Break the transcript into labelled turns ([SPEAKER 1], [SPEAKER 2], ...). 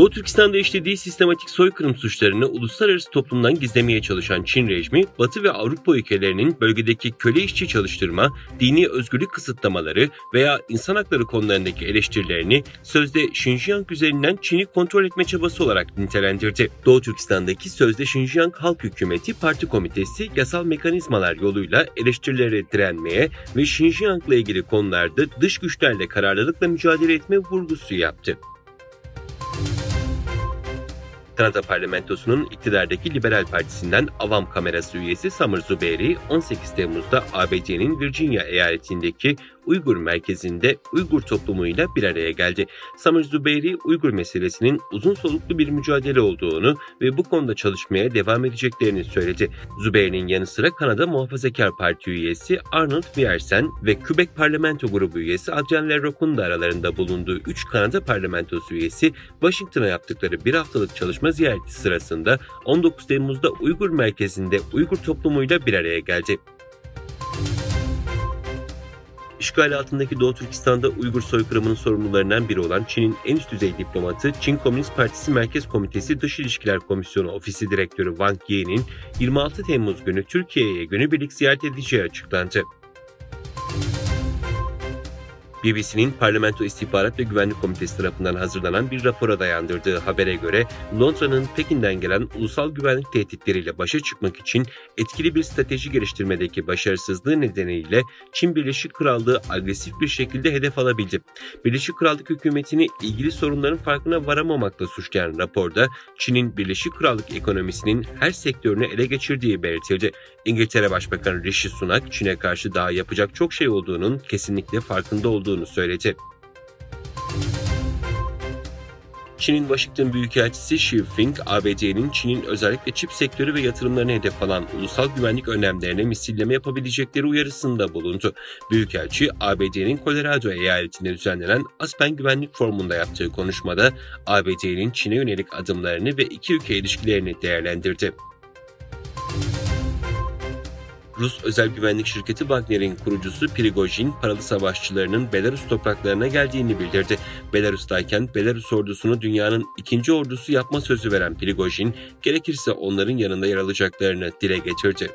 [SPEAKER 1] Doğu Türkistan'da işlediği sistematik soykırım suçlarını uluslararası toplumdan gizlemeye çalışan Çin rejimi, Batı ve Avrupa ülkelerinin bölgedeki köle işçi çalıştırma, dini özgürlük kısıtlamaları veya insan hakları konularındaki eleştirilerini sözde Xinjiang üzerinden Çin'i kontrol etme çabası olarak nitelendirdi. Doğu Türkistan'daki sözde Xinjiang Halk Hükümeti Parti Komitesi yasal mekanizmalar yoluyla eleştirilere direnmeye ve Xinjiang'la ilgili konularda dış güçlerle kararlılıkla mücadele etme vurgusu yaptı. Kanada Parlamentosu'nun iktidardaki Liberal Partisi'nden Avam Kamerası üyesi Samir Zuberi, 18 Temmuz'da ABD'nin Virginia eyaletindeki Uygur merkezinde Uygur toplumuyla bir araya geldi. Samir Zuberi, Uygur meselesinin uzun soluklu bir mücadele olduğunu ve bu konuda çalışmaya devam edeceklerini söyledi. Zuberi'nin yanı sıra Kanada Muhafazakar Parti üyesi Arnold Viersen ve Quebec Parlamento Grubu üyesi Adrien Leroc'un da aralarında bulunduğu 3 Kanada Parlamentosu üyesi, Washington'a yaptıkları bir haftalık çalışma ziyareti sırasında 19 Temmuz'da Uygur merkezinde Uygur toplumuyla bir araya geldi. İşgal altındaki Doğu Türkistan'da Uygur soykırımının sorumlularından biri olan Çin'in en üst düzey diplomatı, Çin Komünist Partisi Merkez Komitesi Dış İlişkiler Komisyonu Ofisi Direktörü Wang Yi'nin 26 Temmuz günü Türkiye'ye günübirlik ziyaret edeceği açıklandı. BBC'nin Parlamento İstihbarat ve Güvenlik Komitesi tarafından hazırlanan bir rapora dayandırdığı habere göre Londra'nın Pekin'den gelen ulusal güvenlik tehditleriyle başa çıkmak için etkili bir strateji geliştirmedeki başarısızlığı nedeniyle Çin Birleşik Krallığı agresif bir şekilde hedef alabildi. Birleşik Krallık hükümetini ilgili sorunların farkına varamamakla suçlayan raporda Çin'in Birleşik Krallık ekonomisinin her sektörünü ele geçirdiği belirtildi. İngiltere Başbakanı Rishi Sunak, Çin'e karşı daha yapacak çok şey olduğunun kesinlikle farkında olduğunu söyledi. Çin'in Washington Büyükelçisi Xi Feng, ABD'nin Çin'in özellikle çip sektörü ve yatırımlarına hedef alan ulusal güvenlik önlemlerine misilleme yapabilecekleri uyarısında bulundu. Büyükelçi, ABD'nin Colorado eyaletinde düzenlenen Aspen Güvenlik Forumu'nda yaptığı konuşmada ABD'nin Çin'e yönelik adımlarını ve iki ülke ilişkilerini değerlendirdi. Rus özel güvenlik şirketi Wagner'in kurucusu Prigojin, paralı savaşçılarının Belarus topraklarına geldiğini bildirdi. Belarus'tayken Belarus ordusunu dünyanın ikinci ordusu yapma sözü veren Prigojin, gerekirse onların yanında yer alacaklarını dile getirdi.